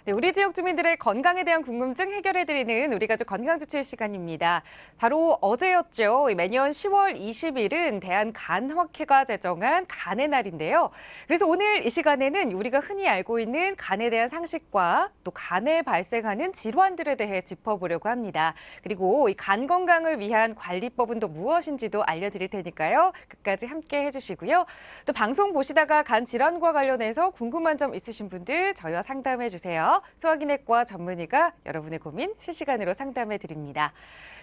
네, 우리 지역 주민들의 건강에 대한 궁금증 해결해드리는 우리 가족 건강주치의 시간입니다. 바로 어제였죠. 매년 10월 20일은 대한간학회가 제정한 간의 날인데요. 그래서 오늘 이 시간에는 우리가 흔히 알고 있는 간에 대한 상식과 또 간에 발생하는 질환들에 대해 짚어보려고 합니다. 그리고 이 간 건강을 위한 관리법은 또 무엇인지도 알려드릴 테니까요. 끝까지 함께 해주시고요. 또 방송 보시다가 간 질환과 관련해서 궁금한 점 있으신 분들 저희와 상담해 주세요. 소화기내과 전문의가 여러분의 고민 실시간으로 상담해 드립니다.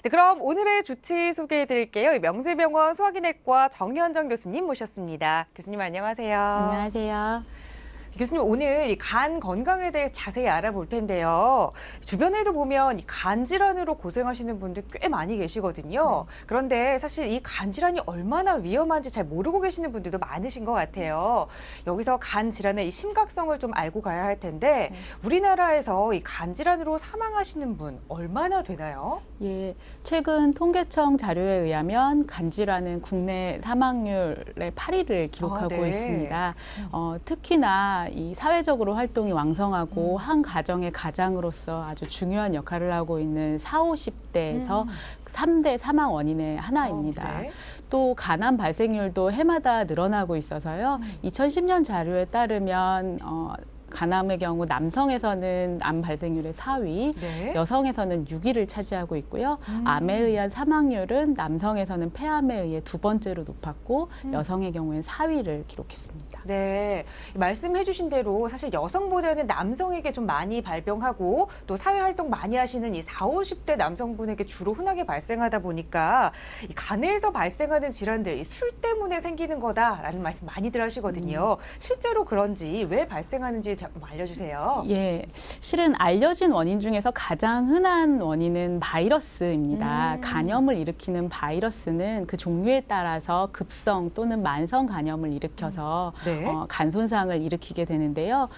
네, 그럼 오늘의 주치 소개해 드릴게요. 명지병원 소화기내과 정현정 교수님 모셨습니다. 교수님 안녕하세요. 안녕하세요. 교수님 오늘 이 간 건강에 대해 자세히 알아볼 텐데요. 주변에도 보면 이 간 질환으로 고생하시는 분들 꽤 많이 계시거든요. 그런데 사실 이 간 질환이 얼마나 위험한지 잘 모르고 계시는 분들도 많으신 것 같아요. 여기서 간 질환의 이 심각성을 좀 알고 가야 할 텐데 우리나라에서 이 간 질환으로 사망하시는 분 얼마나 되나요? 예, 최근 통계청 자료에 의하면 간 질환은 국내 사망률의 8위를 기록하고 네. 있습니다. 특히나 이 사회적으로 활동이 왕성하고 한 가정의 가장으로서 아주 중요한 역할을 하고 있는 40, 50대에서 3대 사망 원인의 하나입니다. 네. 또 간암 발생률도 해마다 늘어나고 있어서요. 2010년 자료에 따르면 간암의 경우 남성에서는 암 발생률의 4위, 네. 여성에서는 6위를 차지하고 있고요. 암에 의한 사망률은 남성에서는 폐암에 의해 두 번째로 높았고 여성의 경우에는 4위를 기록했습니다. 네, 말씀해 주신 대로 사실 여성보다는 남성에게 좀 많이 발병하고 또 사회활동 많이 하시는 이 40, 50대 남성분에게 주로 흔하게 발생하다 보니까 이 간에서 발생하는 질환들, 이 술 때문에 생기는 거다라는 말씀 많이들 하시거든요. 실제로 그런지 왜 발생하는지 좀 알려주세요. 예, 실은 알려진 원인 중에서 가장 흔한 원인은 바이러스입니다. 간염을 일으키는 바이러스는 그 종류에 따라서 급성 또는 만성 간염을 일으켜서 네. 간 손상을 일으키게 되는데요.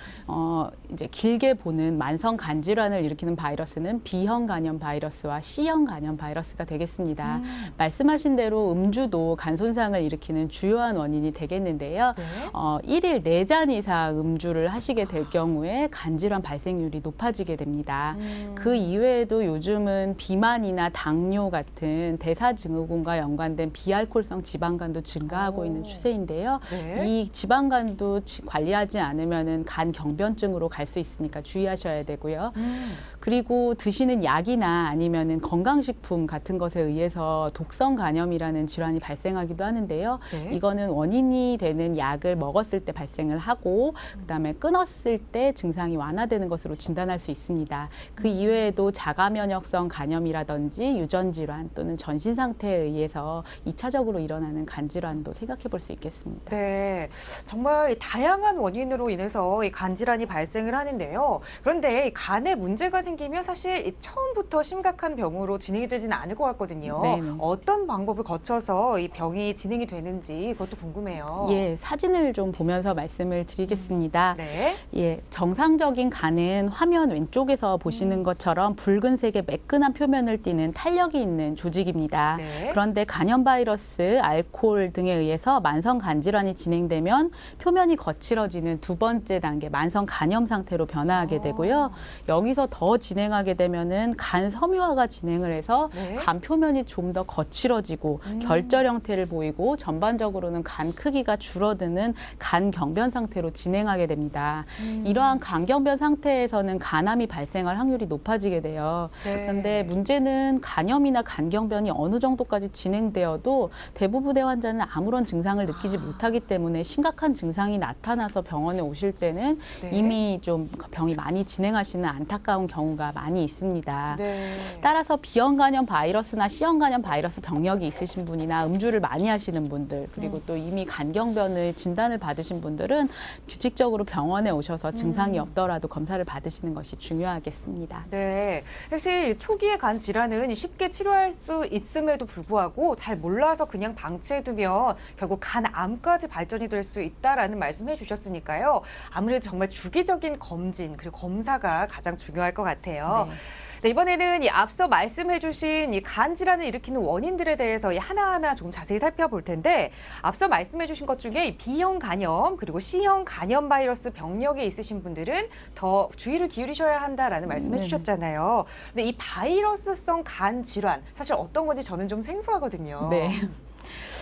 이제 길게 보는 만성 간 질환을 일으키는 바이러스는 B형 간염 바이러스와 C형 간염 바이러스가 되겠습니다. 말씀하신 대로 음주도 간 손상을 일으키는 주요한 원인이 되겠는데요. 네. 1일 4잔 이상 음주를 하시게 될 경우에 간 질환 발생률이 높아지게 됩니다. 그 이외에도 요즘은 비만이나 당뇨 같은 대사증후군과 연관된 비알코올성 지방간도 증가하고 있는 추세인데요. 네. 이 지방간도 관리하지 않으면은 간 경변증으로 갈 수 있으니까 주의하셔야 되고요. 그리고 드시는 약이나 아니면은 건강식품 같은 것에 의해서 독성 간염이라는 질환이 발생하기도 하는데요. 네. 이거는 원인이 되는 약을 먹었을 때 발생을 하고 그다음에 끊었을 때 증상이 완화되는 것으로 진단할 수 있습니다. 그 이외에도 자가면역성 간염이라든지 유전질환 또는 전신 상태에 의해서 2차적으로 일어나는 간 질환도 생각해 볼 수 있겠습니다. 네, 정말 다양한 원인으로 인해서 이 간 질환이 발생을 하는데요. 그런데 이 간에 문제가 생기면 사실 이 처음부터 심각한 병으로 진행이 되지는 않을 것 같거든요. 네네. 어떤 방법을 거쳐서 이 병이 진행이 되는지 그것도 궁금해요. 예, 사진을 좀 보면서 말씀을 드리겠습니다. 네. 예, 정상적인 간은 화면 왼쪽에서 보시는 것처럼 붉은색의 매끈한 표면을 띠는 탄력이 있는 조직입니다. 네. 그런데 간염 바이러스, 알코올 등에 의해서 만성 간 질환이 진행되면 표면이 거칠어지는 두 번째 단계 만성 간염 상태로 변화하게 되고요. 여기서 더 진행하게 되면은 간 섬유화가 진행을 해서 네. 간 표면이 좀 더 거칠어지고 결절 형태를 보이고 전반적으로는 간 크기가 줄어드는 간 경변 상태로 진행하게 됩니다. 이러한 간경변 상태에서는 간암이 발생할 확률이 높아지게 돼요. 네. 그런데 문제는 간염이나 간경변이 어느 정도까지 진행되어도 대부분의 환자는 아무런 증상을 느끼지 못하기 때문에 심각한 증상이 나타나서 병원에 오실 때는 네. 이미 좀 병이 많이 진행하시는 안타까운 경우가 많이 있습니다. 네. 따라서 B형 간염 바이러스나 C형 간염 바이러스 병력이 있으신 분이나 음주를 많이 하시는 분들 그리고 또 이미 간경변의 진단을 받으신 분들은 규칙적으로 병원에 오셔서 증상이 없더라도 검사를 받으시는 것이 중요하겠습니다. 네, 사실 초기의 간 질환은 쉽게 치료할 수 있음에도 불구하고 잘 몰라서 그냥 방치해두면 결국 간암까지 발전이 될 수 있다라는 말씀해 주셨으니까요. 아무래도 정말 주기적인 검진 그리고 검사가 가장 중요할 것 같아요. 네. 네, 이번에는 이 앞서 말씀해주신 이 간 질환을 일으키는 원인들에 대해서 이 하나하나 좀 자세히 살펴볼 텐데 앞서 말씀해주신 것 중에 이 B형 간염 그리고 C형 간염 바이러스 병력에 있으신 분들은 더 주의를 기울이셔야 한다라는 말씀해주셨잖아요. 근데 이 바이러스성 간 질환 사실 어떤 건지 저는 좀 생소하거든요. 네.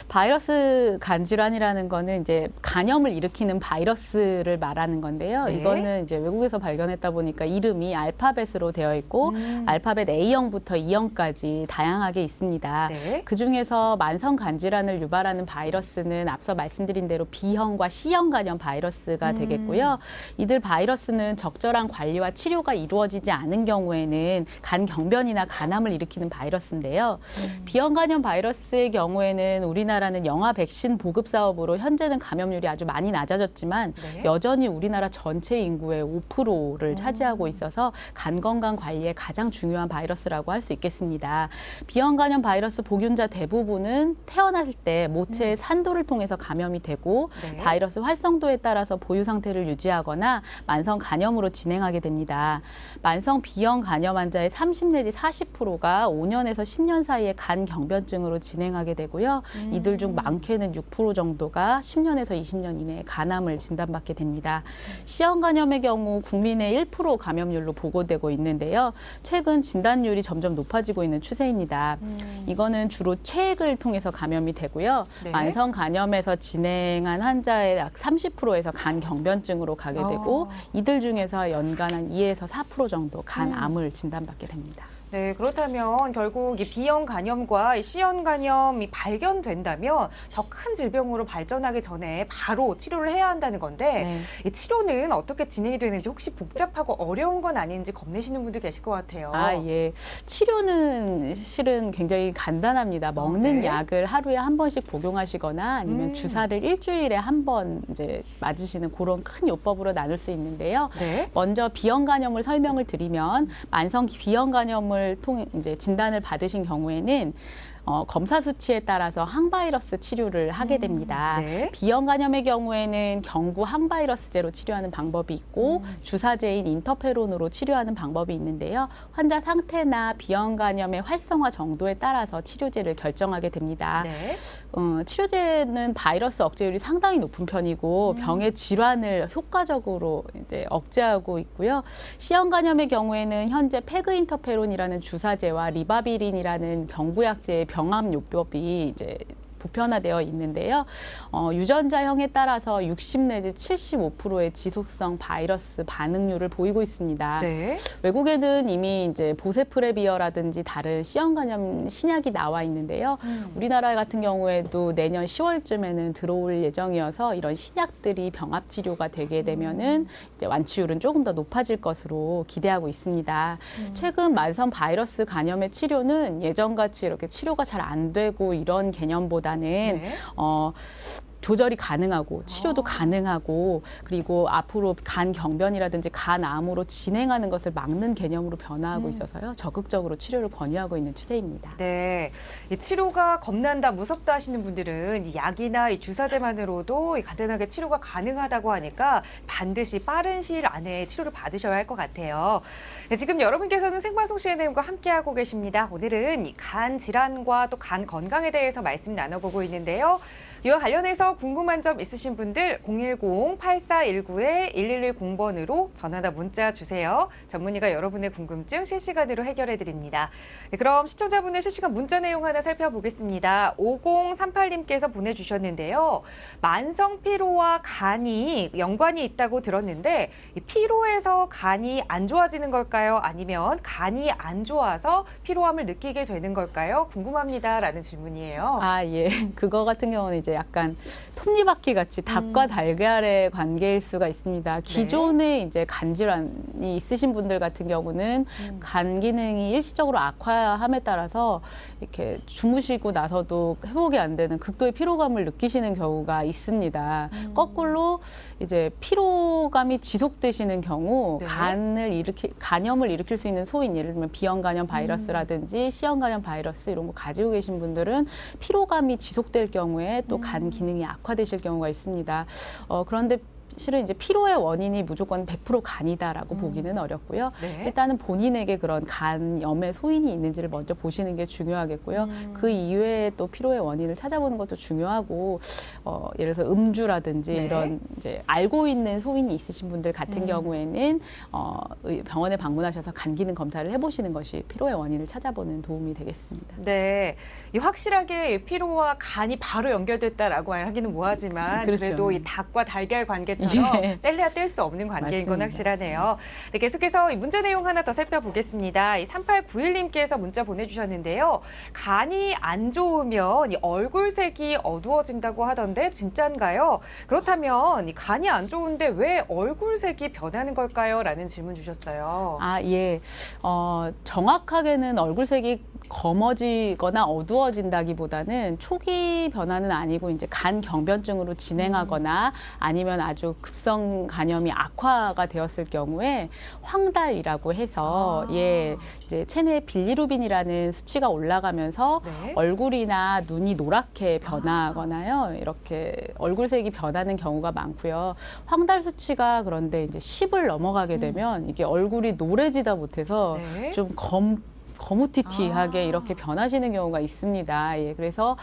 바이러스 간 질환이라는 거는 이제 간염을 일으키는 바이러스를 말하는 건데요. 네. 이거는 이제 외국에서 발견했다 보니까 이름이 알파벳으로 되어 있고 알파벳 A형부터 E형까지 다양하게 있습니다. 네. 그중에서 만성 간 질환을 유발하는 바이러스는 앞서 말씀드린 대로 B형과 C형 간염 바이러스가 되겠고요. 이들 바이러스는 적절한 관리와 치료가 이루어지지 않은 경우에는 간 경변이나 간암을 일으키는 바이러스인데요. B형 간염 바이러스의 경우에는 우리나라는 영아 백신 보급 사업으로 현재는 감염률이 아주 많이 낮아졌지만 네. 여전히 우리나라 전체 인구의 5%를 차지하고 있어서 간 건강 관리에 가장 중요한 바이러스라고 할 수 있겠습니다. B형 간염 바이러스 복균자 대부분은 태어날 때 모체의 산도를 통해서 감염이 되고 네. 바이러스 활성도에 따라서 보유 상태를 유지하거나 만성 간염으로 진행하게 됩니다. 만성 B형 간염 환자의 30 내지 40%가 5년에서 10년 사이에 간 경변증으로 진행하게 되고요. 이들 중 많게는 6% 정도가 10년에서 20년 이내에 간암을 진단받게 됩니다. C형 간염의 경우 국민의 1% 감염률로 보고되고 있는데요. 최근 진단율이 점점 높아지고 있는 추세입니다. 이거는 주로 체액을 통해서 감염이 되고요. 네. 만성 간염에서 진행한 환자의 약 30%에서 간 경변증으로 가게 되고 이들 중에서 연간 한 2에서 4% 정도 간암을 진단받게 됩니다. 네, 그렇다면 결국 이 B형 간염과 이 C형 간염이 발견된다면 더 큰 질병으로 발전하기 전에 바로 치료를 해야 한다는 건데 네. 이 치료는 어떻게 진행이 되는지 혹시 복잡하고 어려운 건 아닌지 겁내시는 분들 계실 것 같아요. 아, 예. 치료는 실은 굉장히 간단합니다. 먹는 네. 약을 하루에 한 번씩 복용하시거나 아니면 주사를 일주일에 한 번 이제 맞으시는 그런 큰 요법으로 나눌 수 있는데요. 네. 먼저 B형 간염을 설명을 드리면 만성 B형 간염을 통해 이제 진단을 받으신 경우에는 검사 수치에 따라서 항바이러스 치료를 하게 됩니다. 네. B형 간염의 경우에는 경구 항바이러스제로 치료하는 방법이 있고 주사제인 인터페론으로 치료하는 방법이 있는데요. 환자 상태나 B형 간염의 활성화 정도에 따라서 치료제를 결정하게 됩니다. 네. 치료제는 바이러스 억제율이 상당히 높은 편이고 병의 질환을 효과적으로 이제 억제하고 있고요. C형 간염의 경우에는 현재 페그 인터페론이라는 주사제와 리바비린이라는 경구약제의 병합 요법이 이제 보편화되어 있는데요. 유전자형에 따라서 60 내지 75%의 지속성 바이러스 반응률을 보이고 있습니다. 네. 외국에는 이미 이제 보세프레비어라든지 다른 C형 간염 신약이 나와 있는데요. 우리나라 같은 경우에도 내년 10월쯤에는 들어올 예정이어서 이런 신약들이 병합 치료가 되게 되면은 이제 완치율은 조금 더 높아질 것으로 기대하고 있습니다. 최근 만성 바이러스 간염의 치료는 예전같이 이렇게 치료가 잘 안 되고 이런 개념보다는 네. 조절이 가능하고 치료도 가능하고 그리고 앞으로 간 경변이라든지 간암으로 진행하는 것을 막는 개념으로 변화하고 있어서요. 적극적으로 치료를 권유하고 있는 추세입니다. 네, 이 치료가 겁난다, 무섭다 하시는 분들은 이 약이나 이 주사제만으로도 이 간단하게 치료가 가능하다고 하니까 반드시 빠른 시일 안에 치료를 받으셔야 할 것 같아요. 네, 지금 여러분께서는 생방송 CNN과 함께하고 계십니다. 오늘은 이 간 질환과 또 간 건강에 대해서 말씀 나눠보고 있는데요. 이와 관련해서 궁금한 점 있으신 분들 010-8419-1110번으로 전화나 문자 주세요. 전문의가 여러분의 궁금증 실시간으로 해결해 드립니다. 네, 그럼 시청자분의 실시간 문자 내용 하나 살펴보겠습니다. 5038님께서 보내주셨는데요. 만성 피로와 간이 연관이 있다고 들었는데 이 피로에서 간이 안 좋아지는 걸까요? 아니면 간이 안 좋아서 피로함을 느끼게 되는 걸까요? 궁금합니다. 라는 질문이에요. 아, 예. 그거 같은 경우는 이제 약간 톱니바퀴 같이 닭과 달걀의 관계일 수가 있습니다. 기존에 이제 간 질환이 있으신 분들 같은 경우는 간 기능이 일시적으로 악화함에 따라서 이렇게 주무시고 나서도 회복이 안 되는 극도의 피로감을 느끼시는 경우가 있습니다. 거꾸로 이제 피로감이 지속되시는 경우 네. 간염을 일으킬 수 있는 소인 예를 들면 B형 간염 바이러스라든지 C형 간염 바이러스 이런 거 가지고 계신 분들은 피로감이 지속될 경우에 또 간 기능이 악화되실 경우가 있습니다. 그런데 실은 이제 피로의 원인이 무조건 100% 간이다라고 보기는 어렵고요. 네. 일단은 본인에게 그런 간염의 소인이 있는지를 먼저 보시는 게 중요하겠고요. 그 이외에 또 피로의 원인을 찾아보는 것도 중요하고, 예를 들어서 음주라든지 네. 이런 이제 알고 있는 소인이 있으신 분들 같은 경우에는 병원에 방문하셔서 간 기능 검사를 해보시는 것이 피로의 원인을 찾아보는 도움이 되겠습니다. 네, 이 확실하게 피로와 간이 바로 연결됐다라고 하기는 뭐하지만 그렇죠. 그래도 이 닭과 달걀 관계처럼 예. 뗄래야 뗄 수 없는 관계인 건 맞습니다. 확실하네요. 네, 계속해서 이 문제 내용 하나 더 살펴보겠습니다. 이 3891님께서 문자 보내주셨는데요. 간이 안 좋으면 이 얼굴색이 어두워진다고 하던데 진짠가요? 그렇다면 이 간이 안 좋은데 왜 얼굴색이 변하는 걸까요? 라는 질문 주셨어요. 아, 예. 정확하게는 얼굴색이 검어지거나 어두워진다기보다는 초기 변화는 아니고 이제 간 경변증으로 진행하거나 아니면 아주 급성 간염이 악화가 되었을 경우에 황달이라고 해서 예, 이제 체내 빌리루빈이라는 수치가 올라가면서 네. 얼굴이나 눈이 노랗게 변하거나요. 이렇게 얼굴색이 변하는 경우가 많고요. 황달 수치가 그런데 이제 10을 넘어가게 되면 이게 얼굴이 노래지다 못해서 네. 좀 거무튀튀하게 이렇게 변하시는 경우가 있습니다. 예, 그래서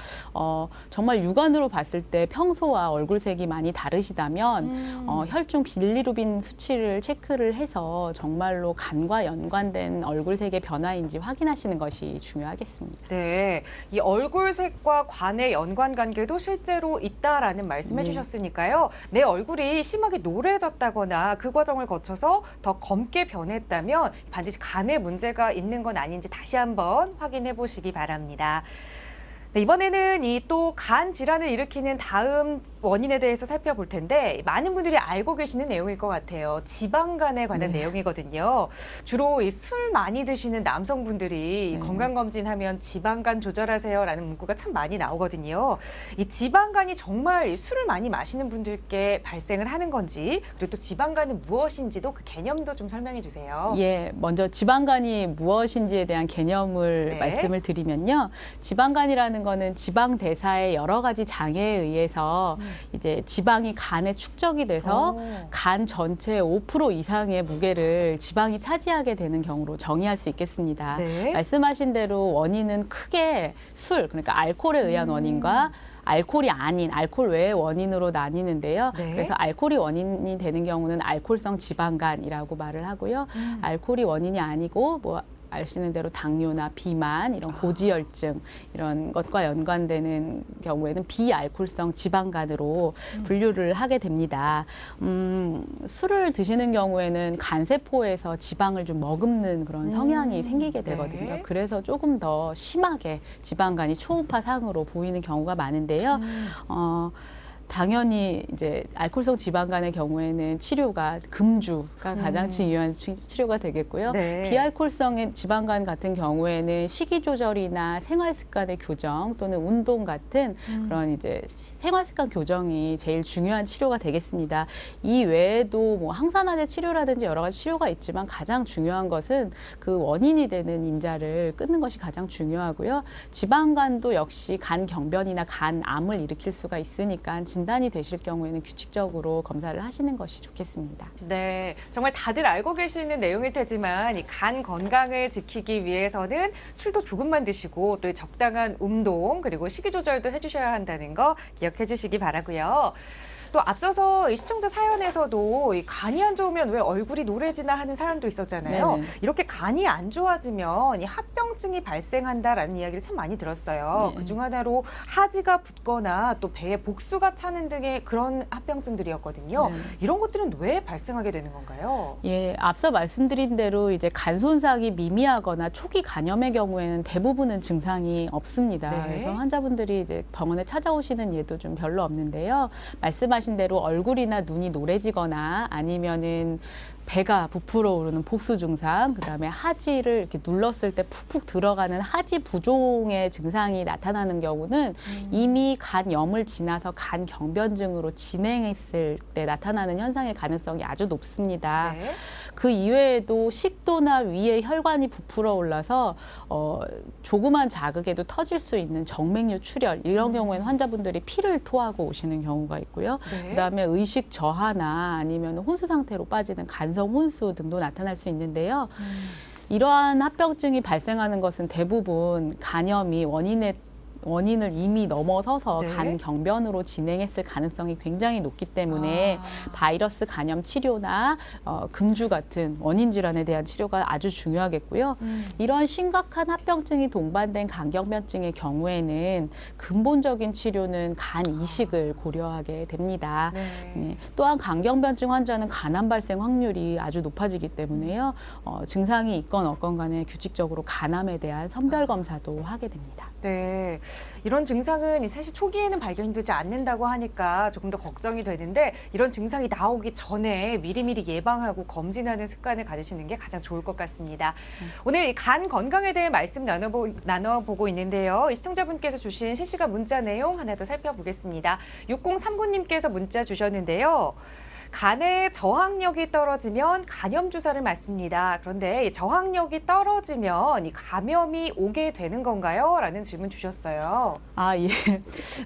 정말 육안으로 봤을 때 평소와 얼굴색이 많이 다르시다면 혈중 빌리루빈 수치를 체크를 해서 정말로 간과 연관된 얼굴색의 변화인지 확인하시는 것이 중요하겠습니다. 네, 이 얼굴색과 관의 연관 관계도 실제로 있다라는 말씀해 주셨으니까요. 내 얼굴이 심하게 노래졌다거나 그 과정을 거쳐서 더 검게 변했다면 반드시 간에 문제가 있는 건 아닌지 다시 한번 확인해 보시기 바랍니다. 네, 이번에는 이 또 간 질환을 일으키는 다음 원인에 대해서 살펴볼 텐데 많은 분들이 알고 계시는 내용일 것 같아요. 지방간에 관한 내용이거든요. 주로 이 술 많이 드시는 남성분들이 건강검진하면 지방간 조절하세요라는 문구가 참 많이 나오거든요. 이 지방간이 정말 이 술을 많이 마시는 분들께 발생을 하는 건지 그리고 또 지방간은 무엇인지도 그 개념도 좀 설명해 주세요. 예, 먼저 지방간이 무엇인지에 대한 개념을 네. 말씀을 드리면요. 지방간이라는 거는 지방 대사의 여러 가지 장애에 의해서 이제 지방이 간에 축적이 돼서 간 전체의 5% 이상의 무게를 지방이 차지하게 되는 경우로 정의할 수 있겠습니다. 네. 말씀하신 대로 원인은 크게 술, 그러니까 알코올에 의한 원인과 알코올이 아닌 알코올 외의 원인으로 나뉘는데요. 네. 그래서 알코올이 원인이 되는 경우는 알코올성 지방간이라고 말을 하고요. 알코올이 원인이 아니고 뭐 아시는 대로 당뇨나 비만, 이런 고지혈증 이런 것과 연관되는 경우에는 비알코올성 지방간으로 분류를 하게 됩니다. 술을 드시는 경우에는 간세포에서 지방을 좀 머금는 그런 성향이 생기게 되거든요. 네. 그래서 조금 더 심하게 지방간이 초음파 상으로 보이는 경우가 많은데요. 당연히 이제 알코올성 지방간의 경우에는 치료가 금주가 가장 중요한 치료가 되겠고요. 네. 비알코올성의 지방간 같은 경우에는 식이 조절이나 생활 습관의 교정 또는 운동 같은 그런 이제 생활 습관 교정이 제일 중요한 치료가 되겠습니다. 이 외에도 뭐 항산화제 치료라든지 여러 가지 치료가 있지만 가장 중요한 것은 그 원인이 되는 인자를 끊는 것이 가장 중요하고요. 지방간도 역시 간 경변이나 간암을 일으킬 수가 있으니까 진단이 되실 경우에는 규칙적으로 검사를 하시는 것이 좋겠습니다. 네, 정말 다들 알고 계시는 내용일 테지만 이 간 건강을 지키기 위해서는 술도 조금만 드시고 또 적당한 운동 그리고 식이 조절도 해주셔야 한다는 거 기억해 주시기 바라고요. 또 앞서서 이 시청자 사연에서도 이 간이 안 좋으면 왜 얼굴이 노래지나 하는 사연도 있었잖아요. 네네. 이렇게 간이 안 좋아지면 이 합병증이 발생한다라는 이야기를 참 많이 들었어요. 네. 그중 하나로 하지가 붓거나 또 배에 복수가 차는 등의 그런 합병증들이었거든요. 네. 이런 것들은 왜 발생하게 되는 건가요? 예, 앞서 말씀드린 대로 이제 간 손상이 미미하거나 초기 간염의 경우에는 대부분은 증상이 없습니다. 네. 그래서 환자분들이 이제 병원에 찾아오시는 예도 좀 별로 없는데요. 말씀하신 대로 얼굴이나 눈이 노래지거나 아니면은 배가 부풀어 오르는 복수 증상, 그다음에 하지를 이렇게 눌렀을 때 푹푹 들어가는 하지 부종의 증상이 나타나는 경우는 이미 간염을 지나서 간경변증으로 진행했을 때 나타나는 현상일 가능성이 아주 높습니다. 네. 그 이외에도 식도나 위에 혈관이 부풀어 올라서 조그만 자극에도 터질 수 있는 정맥류 출혈, 이런 경우에는 환자분들이 피를 토하고 오시는 경우가 있고요. 네. 그다음에 의식 저하나 아니면 혼수 상태로 빠지는 간성 혼수 등도 나타날 수 있는데요. 이러한 합병증이 발생하는 것은 대부분 간염이 원인을 이미 넘어서서 네. 간경변으로 진행했을 가능성이 굉장히 높기 때문에 바이러스 간염 치료나 금주 같은 원인 질환에 대한 치료가 아주 중요하겠고요. 이런 심각한 합병증이 동반된 간경변증의 경우에는 근본적인 치료는 간 이식을 고려하게 됩니다. 네. 네. 또한 간경변증 환자는 간암 발생 확률이 아주 높아지기 때문에요. 증상이 있건 없건 간에 규칙적으로 간암에 대한 선별 검사도 하게 됩니다. 네, 이런 증상은 사실 초기에는 발견이 되지 않는다고 하니까 조금 더 걱정이 되는데 이런 증상이 나오기 전에 미리미리 예방하고 검진하는 습관을 가지시는 게 가장 좋을 것 같습니다. 오늘 간 건강에 대해 말씀 나눠보고 있는데요. 이 시청자분께서 주신 실시간 문자 내용 하나 더 살펴보겠습니다. 6039님께서 문자 주셨는데요. 간의 저항력이 떨어지면 간염 주사를 맞습니다. 그런데 이 저항력이 떨어지면 이 감염이 오게 되는 건가요? 라는 질문 주셨어요. 아, 예.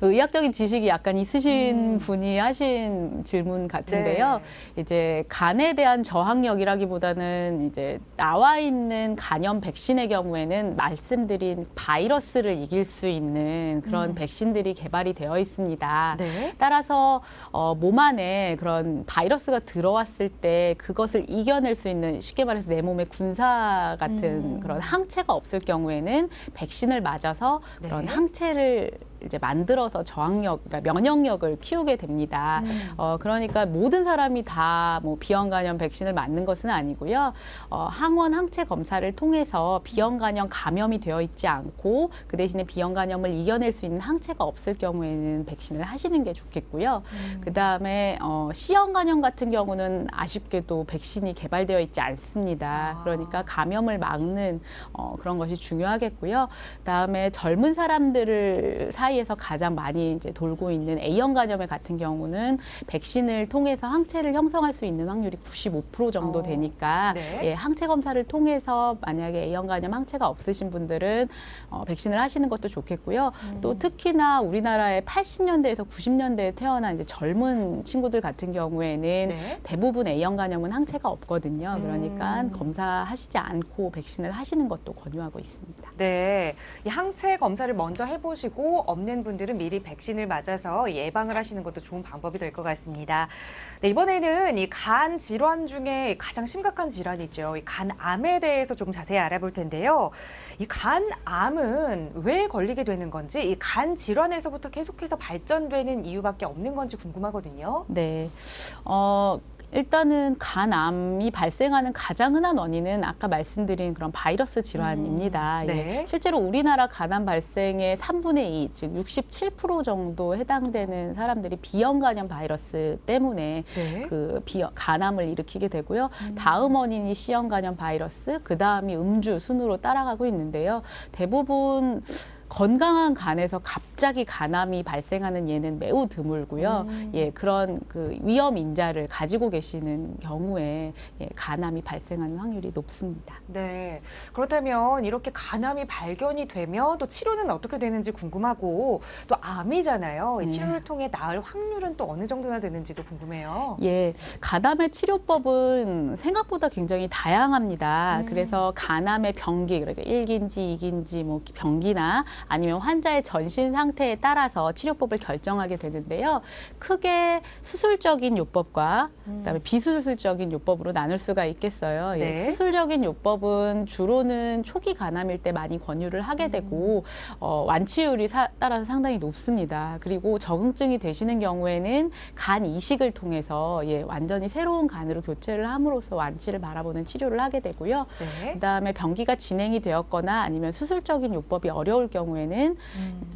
의학적인 지식이 약간 있으신 분이 하신 질문 같은데요. 네. 이제 간에 대한 저항력이라기보다는 이제 나와 있는 간염 백신의 경우에는 말씀드린 바이러스를 이길 수 있는 그런 백신들이 개발이 되어 있습니다. 네. 따라서 몸 안에 그런 바이러스가 들어왔을 때 그것을 이겨낼 수 있는, 쉽게 말해서 내 몸에 군사 같은 그런 항체가 없을 경우에는 백신을 맞아서 그런 네. 항체를 이제 만들어서 저항력, 그러니까 면역력을 키우게 됩니다. 그러니까 모든 사람이 다 뭐 비형 간염 백신을 맞는 것은 아니고요. 항원 항체 검사를 통해서 비형 간염 감염이 되어 있지 않고 그 대신에 비형 간염을 이겨낼 수 있는 항체가 없을 경우에는 백신을 하시는 게 좋겠고요. 그다음에 C형 간염 같은 경우는 아쉽게도 백신이 개발되어 있지 않습니다. 그러니까 감염을 막는 그런 것이 중요하겠고요. 그다음에 젊은 사람들을 사이에서 가장 많이 이제 돌고 있는 A형 간염 같은 경우는 백신을 통해서 항체를 형성할 수 있는 확률이 95% 정도 되니까 네. 예, 항체 검사를 통해서 만약에 A형 간염 항체가 없으신 분들은 백신을 하시는 것도 좋겠고요. 또 특히나 우리나라의 80년대에서 90년대에 태어난 이제 젊은 친구들 같은 경우에는 네. 대부분 A형 간염은 항체가 없거든요. 그러니까 검사하시지 않고 백신을 하시는 것도 권유하고 있습니다. 네, 이 항체 검사를 먼저 해보시고 없는 분들은 미리 백신을 맞아서 예방을 하시는 것도 좋은 방법이 될 것 같습니다. 네, 이번에는 이 간 질환 중에 가장 심각한 질환이죠. 이 간암에 대해서 좀 자세히 알아볼 텐데요. 이 간암은 왜 걸리게 되는 건지, 이 간 질환에서부터 계속해서 발전되는 이유밖에 없는 건지 궁금하거든요. 네. 일단은 간암이 발생하는 가장 흔한 원인은 아까 말씀드린 그런 바이러스 질환입니다. 네. 예. 실제로 우리나라 간암 발생의 3분의 2, 즉 67% 정도 해당되는 사람들이 비형 간염 바이러스 때문에 네. 간암을 일으키게 되고요. 다음 원인이 C형 간염 바이러스, 그 다음이 음주 순으로 따라가고 있는데요. 대부분 건강한 간에서 갑자기 간암이 발생하는 예는 매우 드물고요. 예, 그런 그 위험 인자를 가지고 계시는 경우에 예, 간암이 발생하는 확률이 높습니다. 네. 그렇다면 이렇게 간암이 발견이 되면 또 치료는 어떻게 되는지 궁금하고, 또 암이잖아요. 이 치료를 통해 나을 확률은 또 어느 정도나 되는지도 궁금해요. 예, 간암의 치료법은 생각보다 굉장히 다양합니다. 그래서 간암의 병기, 그러니까 1기인지 2기인지 뭐 병기나 아니면 환자의 전신 상태에 따라서 치료법을 결정하게 되는데요. 크게 수술적인 요법과 그다음에 비수술적인 요법으로 나눌 수가 있겠어요. 예, 네. 수술적인 요법은 주로는 초기 간암일 때 많이 권유를 하게 되고 완치율이 따라서 상당히 높습니다. 그리고 적응증이 되시는 경우에는 간 이식을 통해서 예, 완전히 새로운 간으로 교체를 함으로써 완치를 바라보는 치료를 하게 되고요. 네. 그다음에 병기가 진행이 되었거나 아니면 수술적인 요법이 어려울 경우에 경우에는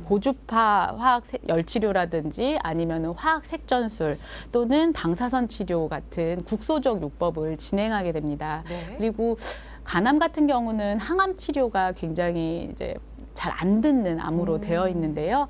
고주파 화학 열 치료라든지 아니면 화학 색전술 또는 방사선 치료 같은 국소적 요법을 진행하게 됩니다. 네. 그리고 간암 같은 경우는 항암 치료가 굉장히 이제 잘 안 듣는 암으로 되어 있는데요.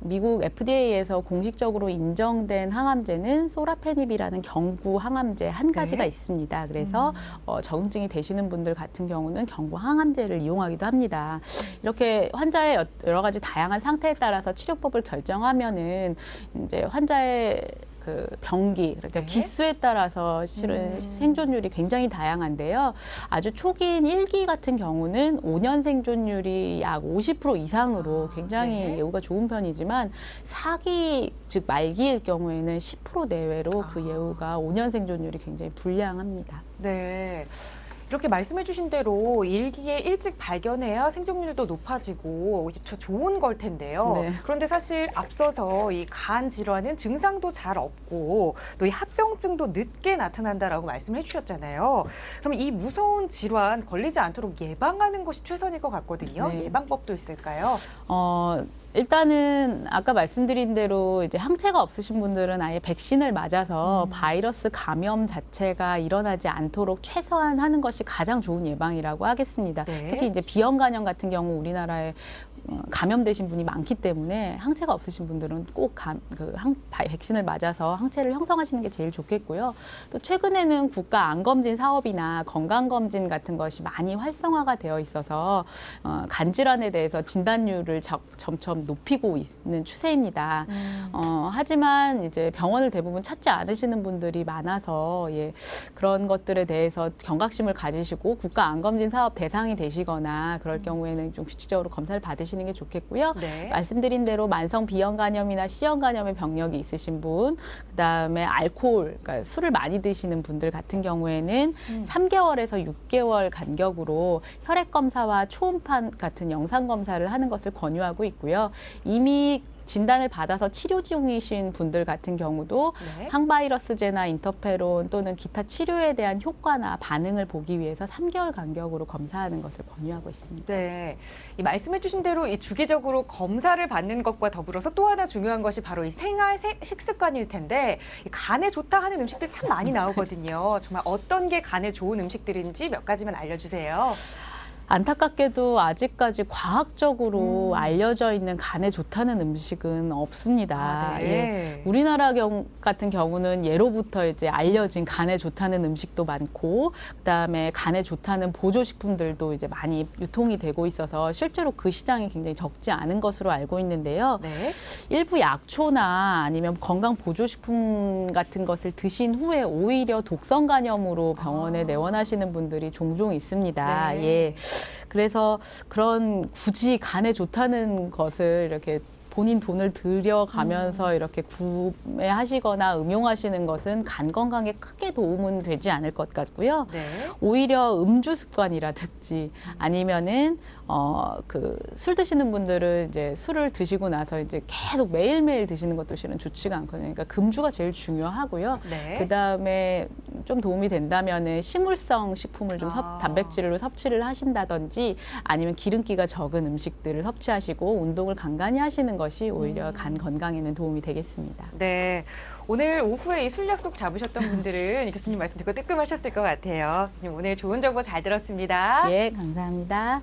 미국 FDA에서 공식적으로 인정된 항암제는 소라페닙이라는 경구 항암제 한 가지가 네. 있습니다. 그래서 적응증이 되시는 분들 같은 경우는 경구 항암제를 이용하기도 합니다. 이렇게 환자의 여러 가지 다양한 상태에 따라서 치료법을 결정하면은 이제 환자의 그 병기, 그러니까 네. 기수에 따라서 실은 생존율이 굉장히 다양한데요. 아주 초기인 1기 같은 경우는 5년 생존율이 약 50% 이상으로 굉장히 네. 예후가 좋은 편이지만 4기, 즉 말기일 경우에는 10% 내외로 그 예후가 5년 생존율이 굉장히 불량합니다. 네. 이렇게 말씀해 주신 대로 일기에 일찍 발견해야 생존율도 높아지고 좋은 걸 텐데요. 네. 그런데 사실 앞서서 이 간 질환은 증상도 잘 없고 또 이 합병증도 늦게 나타난다라고 말씀해 주셨잖아요. 그럼 이 무서운 질환 걸리지 않도록 예방하는 것이 최선일 것 같거든요. 네. 예방법도 있을까요? 일단은 아까 말씀드린 대로 이제 항체가 없으신 분들은 아예 백신을 맞아서 바이러스 감염 자체가 일어나지 않도록 최소한 하는 것이 가장 좋은 예방이라고 하겠습니다. 네. 특히 이제 비형 간염 같은 경우 우리나라에 감염되신 분이 많기 때문에 항체가 없으신 분들은 꼭 백신을 맞아서 항체를 형성하시는 게 제일 좋겠고요. 또 최근에는 국가 암검진 사업이나 건강검진 같은 것이 많이 활성화가 되어 있어서 간 질환에 대해서 진단율을 점점 높이고 있는 추세입니다. 하지만 이제 병원을 대부분 찾지 않으시는 분들이 많아서 그런 것들에 대해서 경각심을 가지시고 국가 암검진 사업 대상이 되시거나 그럴 경우에는 좀 규칙적으로 검사를 받으시는 게 좋겠고요. 네. 말씀드린 대로 만성 B형 간염이나 C형 간염의 병력이 있으신 분, 그다음에 알코올, 그러니까 술을 많이 드시는 분들 같은 경우에는 3개월에서 6개월 간격으로 혈액 검사와 초음파 같은 영상 검사를 하는 것을 권유하고 있고요. 이미 진단을 받아서 치료 중이신 분들 같은 경우도 네. 항바이러스제나 인터페론 또는 기타 치료에 대한 효과나 반응을 보기 위해서 3개월 간격으로 검사하는 것을 권유하고 있습니다. 네, 이 말씀해 주신 대로 이 주기적으로 검사를 받는 것과 더불어서 또 하나 중요한 것이 바로 이 생활 식습관일 텐데 이 간에 좋다 하는 음식들 참 많이 나오거든요. 정말 어떤 게 간에 좋은 음식들인지 몇 가지만 알려주세요. 안타깝게도 아직까지 과학적으로 알려져 있는 간에 좋다는 음식은 없습니다. 네. 우리나라 같은 경우는 예로부터 이제 알려진 간에 좋다는 음식도 많고, 그다음에 간에 좋다는 보조식품들도 이제 많이 유통이 되고 있어서 실제로 그 시장이 굉장히 적지 않은 것으로 알고 있는데요. 네. 일부 약초나 아니면 건강 보조식품 같은 것을 드신 후에 오히려 독성 간염으로 병원에 내원하시는 분들이 종종 있습니다. 네. 그래서 그런 굳이 간에 좋다는 것을 이렇게 본인 돈을 들여가면서 이렇게 구매하시거나 음용하시는 것은 간 건강에 크게 도움은 되지 않을 것 같고요. 네. 오히려 음주 습관이라든지 아니면은 술 드시는 분들은 이제 술을 드시고 나서 이제 계속 매일매일 드시는 것도 실은 좋지가 않거든요. 그러니까 금주가 제일 중요하고요. 네. 그다음에 좀 도움이 된다면은 식물성 식품을 좀 단백질로 섭취를 하신다든지 아니면 기름기가 적은 음식들을 섭취하시고 운동을 간간히 하시는 것이 오히려 간 건강에는 도움이 되겠습니다. 네. 오늘 오후에 이 술 약속 잡으셨던 분들은 교수님 말씀 듣고 뜨끔하셨을 것 같아요. 교수님 오늘 좋은 정보 잘 들었습니다. 예, 감사합니다.